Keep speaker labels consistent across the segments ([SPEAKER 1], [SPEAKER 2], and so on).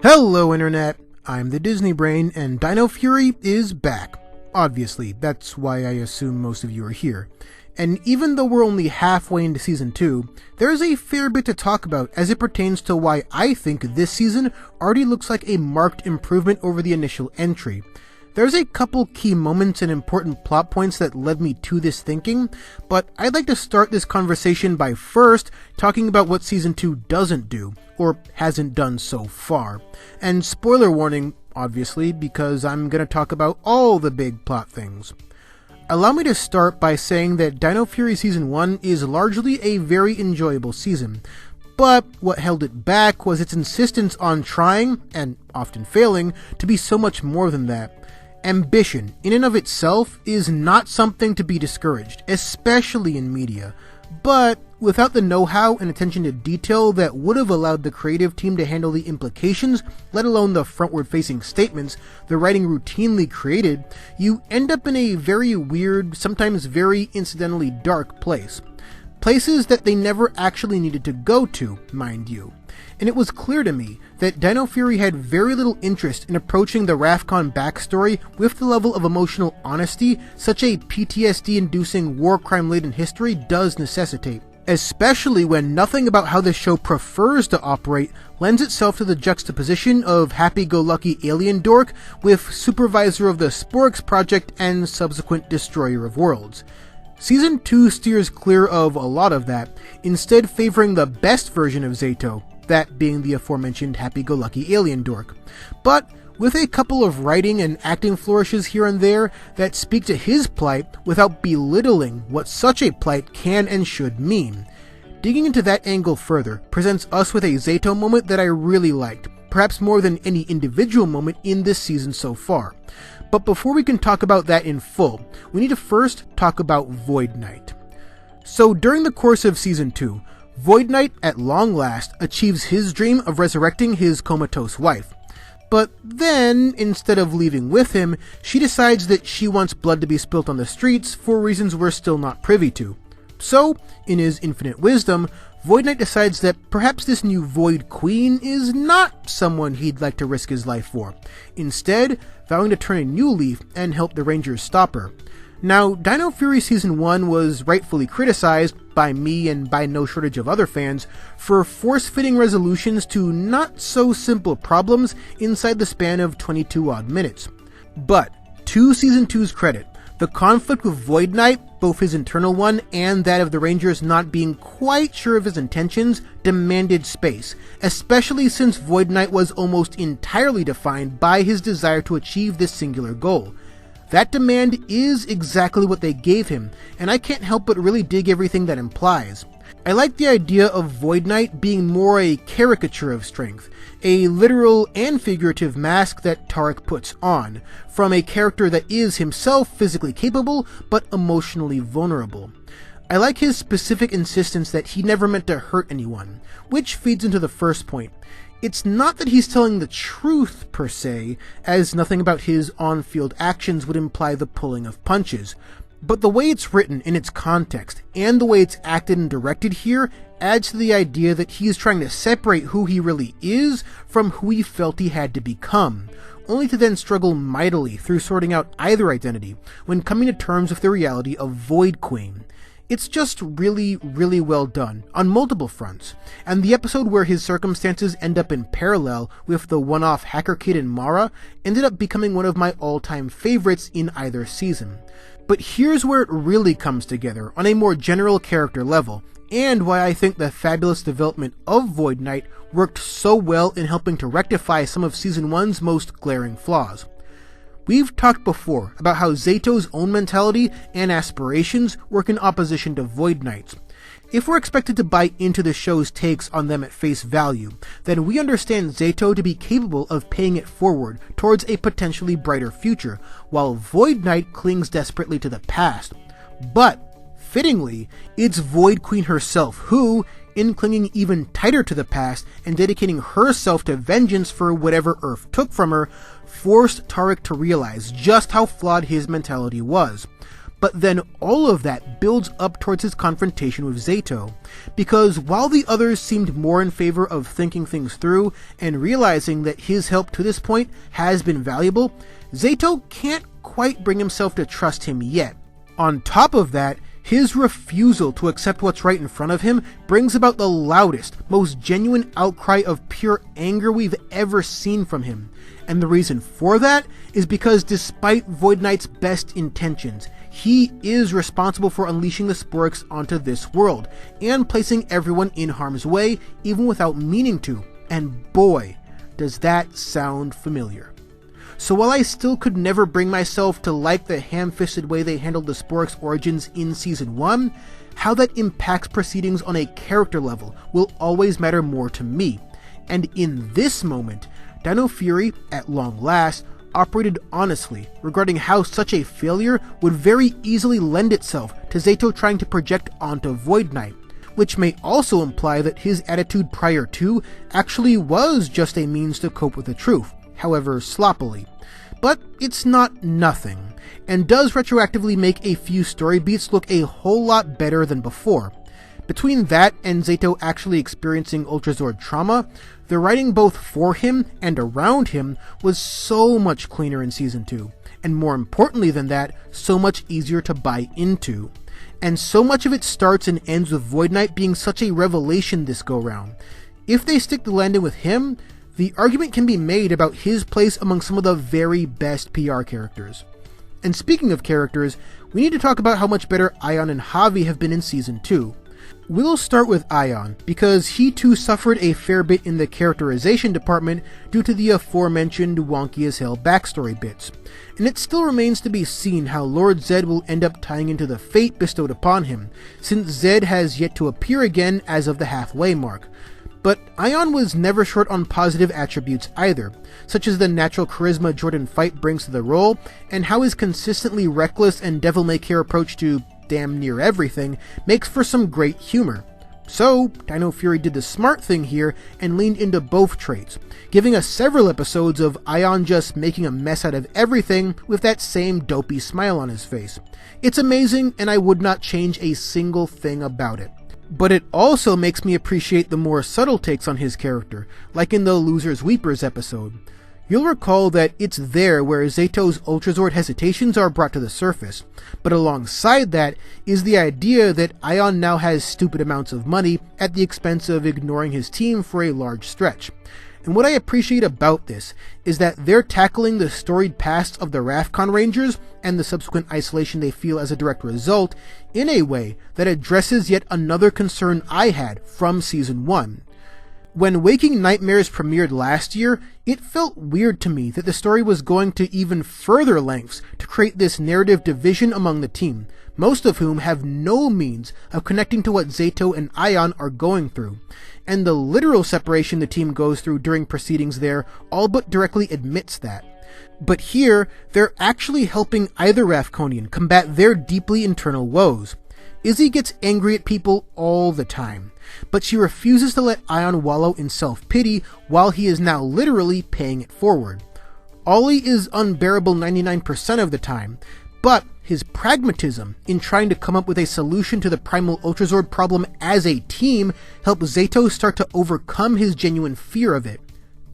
[SPEAKER 1] Hello Internet, I'm the Disney Brain, and Dino Fury is back. Obviously, that's why I assume most of you are here. And even though we're only halfway into Season 2, there's a fair bit to talk about as it pertains to why I think this season already looks like a marked improvement over the initial entry. There's a couple key moments and important plot points that led me to this thinking, but I'd like to start this conversation by first talking about what Season 2 doesn't do, or hasn't done so far. And spoiler warning, obviously, because I'm going to talk about all the big plot things. Allow me to start by saying that Dino Fury Season 1 is largely a very enjoyable season, but what held it back was its insistence on trying, and often failing, to be so much more than that. Ambition, in and of itself, is not something to be discouraged, especially in media, but without the know-how and attention to detail that would have allowed the creative team to handle the implications, let alone the frontward-facing statements the writing routinely created, you end up in a very weird, sometimes very incidentally dark place. Places that they never actually needed to go to, mind you. And it was clear to me that Dino Fury had very little interest in approaching the Rafkon backstory with the level of emotional honesty such a PTSD-inducing war crime-laden history does necessitate, especially when nothing about how the show prefers to operate lends itself to the juxtaposition of happy-go-lucky alien dork with supervisor of the Sporix Project and subsequent destroyer of worlds. Season 2 steers clear of a lot of that, instead favoring the best version of Zeto, that being the aforementioned happy-go-lucky alien dork, but with a couple of writing and acting flourishes here and there that speak to his plight without belittling what such a plight can and should mean. Digging into that angle further presents us with a Zeto moment that I really liked, perhaps more than any individual moment in this season so far. But before we can talk about that in full, we need to first talk about Void Knight. So during the course of Season 2, Void Knight, at long last, achieves his dream of resurrecting his comatose wife. But then, instead of leaving with him, she decides that she wants blood to be spilt on the streets for reasons we're still not privy to. So, in his infinite wisdom, Void Knight decides that perhaps this new Void Queen is not someone he'd like to risk his life for, instead vowing to turn a new leaf and help the Rangers stop her. Now, Dino Fury Season 1 was rightfully criticized, by me and by no shortage of other fans, for force-fitting resolutions to not-so-simple problems inside the span of 22-odd minutes. But, to Season 2's credit, the conflict with Void Knight, both his internal one and that of the Rangers not being quite sure of his intentions, demanded space, especially since Void Knight was almost entirely defined by his desire to achieve this singular goal. That demand is exactly what they gave him, and I can't help but really dig everything that implies. I like the idea of Void Knight being more a caricature of strength, a literal and figurative mask that Tarek puts on, from a character that is himself physically capable, but emotionally vulnerable. I like his specific insistence that he never meant to hurt anyone, which feeds into the first point. It's not that he's telling the truth, per se, as nothing about his on-field actions would imply the pulling of punches, but the way it's written in its context, and the way it's acted and directed here, adds to the idea that he is trying to separate who he really is from who he felt he had to become, only to then struggle mightily through sorting out either identity when coming to terms with the reality of Void Queen. It's just really, really well done, on multiple fronts, and the episode where his circumstances end up in parallel with the one-off hacker kid in Mara ended up becoming one of my all-time favorites in either season. But here's where it really comes together on a more general character level, and why I think the fabulous development of Void Knight worked so well in helping to rectify some of Season 1's most glaring flaws. We've talked before about how Zeto's own mentality and aspirations work in opposition to Void Knight's. If we're expected to buy into the show's takes on them at face value, then we understand Zeto to be capable of paying it forward towards a potentially brighter future, while Void Knight clings desperately to the past. But, fittingly, it's Void Queen herself who, in clinging even tighter to the past and dedicating herself to vengeance for whatever Earth took from her, forced Tarek to realize just how flawed his mentality was. But then all of that builds up towards his confrontation with Zeto, because while the others seemed more in favor of thinking things through and realizing that his help to this point has been valuable, Zeto can't quite bring himself to trust him yet. On top of that, his refusal to accept what's right in front of him brings about the loudest, most genuine outcry of pure anger we've ever seen from him. And the reason for that is because despite Void Knight's best intentions, he is responsible for unleashing the Sporks onto this world, and placing everyone in harm's way, even without meaning to. And boy, does that sound familiar. So while I still could never bring myself to like the ham-fisted way they handled the Sporks' origins in Season 1, how that impacts proceedings on a character level will always matter more to me. And in this moment, Dino Fury, at long last, operated honestly regarding how such a failure would very easily lend itself to Zeto trying to project onto Void Knight, which may also imply that his attitude prior to actually was just a means to cope with the truth, however sloppily. But it's not nothing, and does retroactively make a few story beats look a whole lot better than before. Between that and Zeto actually experiencing Ultrazord trauma, the writing both for him and around him was so much cleaner in Season 2, and more importantly than that, so much easier to buy into. And so much of it starts and ends with Void Knight being such a revelation this go-round. If they stick the landing with him, the argument can be made about his place among some of the very best PR characters. And speaking of characters, we need to talk about how much better Aion and Javi have been in Season 2. We'll start with Aion, because he too suffered a fair bit in the characterization department due to the aforementioned wonky as hell backstory bits. And it still remains to be seen how Lord Zed will end up tying into the fate bestowed upon him, since Zed has yet to appear again as of the halfway mark. But Aion was never short on positive attributes either, such as the natural charisma Jordan Fite brings to the role, and how his consistently reckless and devil-may-care approach to damn near everything makes for some great humor. So, Dino Fury did the smart thing here and leaned into both traits, giving us several episodes of Aion just making a mess out of everything with that same dopey smile on his face. It's amazing, and I would not change a single thing about it. But it also makes me appreciate the more subtle takes on his character, like in the Losers Weepers episode. You'll recall that it's there where Zeto's Ultrazord hesitations are brought to the surface, but alongside that is the idea that Aion now has stupid amounts of money at the expense of ignoring his team for a large stretch. And what I appreciate about this is that they're tackling the storied past of the Rafcon Rangers and the subsequent isolation they feel as a direct result in a way that addresses yet another concern I had from Season 1. When Waking Nightmares premiered last year, it felt weird to me that the story was going to even further lengths to create this narrative division among the team, most of whom have no means of connecting to what Zeto and Aion are going through. And the literal separation the team goes through during proceedings there all but directly admits that. But here, they're actually helping either Rafconian combat their deeply internal woes. Izzy gets angry at people all the time, but she refuses to let Aion wallow in self-pity while he is now literally paying it forward. Ollie is unbearable 99% of the time, but his pragmatism in trying to come up with a solution to the Primal Ultrazord problem as a team helps Zeto start to overcome his genuine fear of it.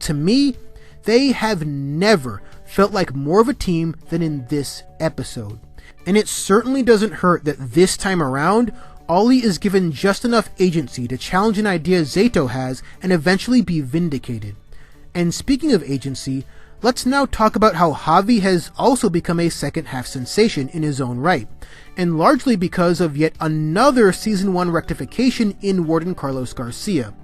[SPEAKER 1] To me, they have never felt like more of a team than in this episode. And it certainly doesn't hurt that this time around, Ollie is given just enough agency to challenge an idea Zeto has and eventually be vindicated. And speaking of agency, let's now talk about how Javi has also become a second-half sensation in his own right, and largely because of yet another Season 1 rectification in Warden Carlos Garcia.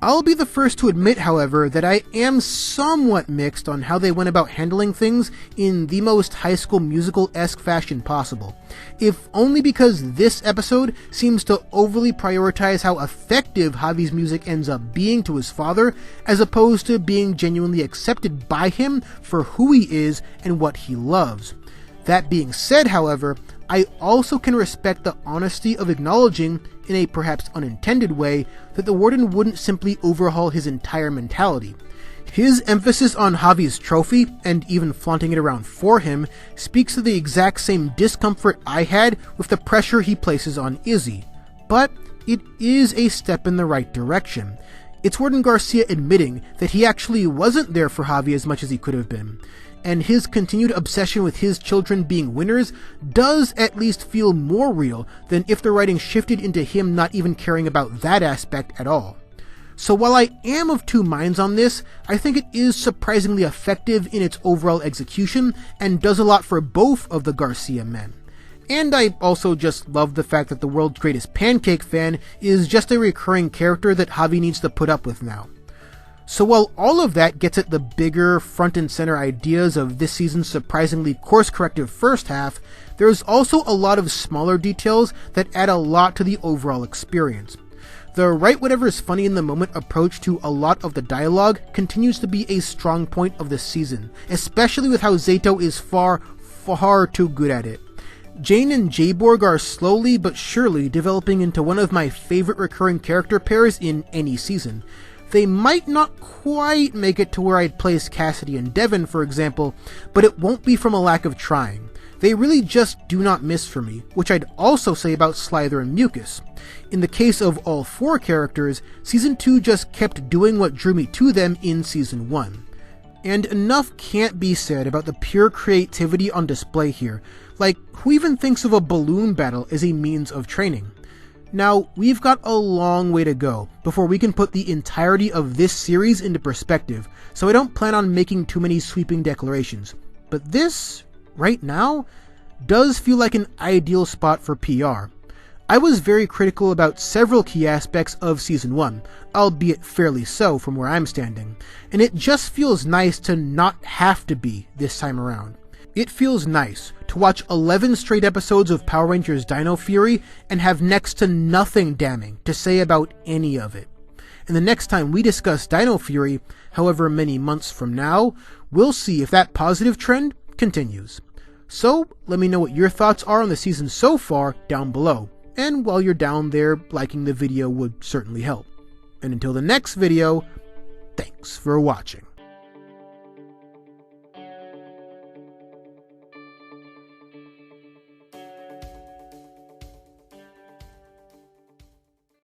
[SPEAKER 1] I'll be the first to admit, however, that I am somewhat mixed on how they went about handling things in the most High School Musical-esque fashion possible, if only because this episode seems to overly prioritize how effective Javi's music ends up being to his father, as opposed to being genuinely accepted by him for who he is and what he loves. That being said, however, I also can respect the honesty of acknowledging, in a perhaps unintended way, that the Warden wouldn't simply overhaul his entire mentality. His emphasis on Javi's trophy, and even flaunting it around for him, speaks to the exact same discomfort I had with the pressure he places on Izzy. But it is a step in the right direction. It's Warden Garcia admitting that he actually wasn't there for Javi as much as he could have been, and his continued obsession with his children being winners does at least feel more real than if the writing shifted into him not even caring about that aspect at all. So while I am of two minds on this, I think it is surprisingly effective in its overall execution and does a lot for both of the Garcia men. And I also just love the fact that the world's greatest pancake fan is just a recurring character that Javi needs to put up with now. So while all of that gets at the bigger front and center ideas of this season's surprisingly course-corrective first half, there's also a lot of smaller details that add a lot to the overall experience. The write whatever is funny in the moment approach to a lot of the dialogue continues to be a strong point of this season, especially with how Zeto is far too good at it. Jane and Jayborg are slowly but surely developing into one of my favorite recurring character pairs in any season. They might not quite make it to where I'd place Cassidy and Devin, for example, but it won't be from a lack of trying. They really just do not miss for me, which I'd also say about Slither and Mucus. In the case of all four characters, Season 2 just kept doing what drew me to them in Season 1. And enough can't be said about the pure creativity on display here. Like, who even thinks of a balloon battle as a means of training? Now, we've got a long way to go before we can put the entirety of this series into perspective, so I don't plan on making too many sweeping declarations. But this, right now, does feel like an ideal spot for PR. I was very critical about several key aspects of Season 1, albeit fairly so from where I'm standing, and it just feels nice to not have to be this time around. It feels nice to watch 11 straight episodes of Power Rangers Dino Fury and have next to nothing damning to say about any of it. And the next time we discuss Dino Fury, however many months from now, we'll see if that positive trend continues. So, let me know what your thoughts are on the season so far down below. And while you're down there, liking the video would certainly help. And until the next video, thanks for watching.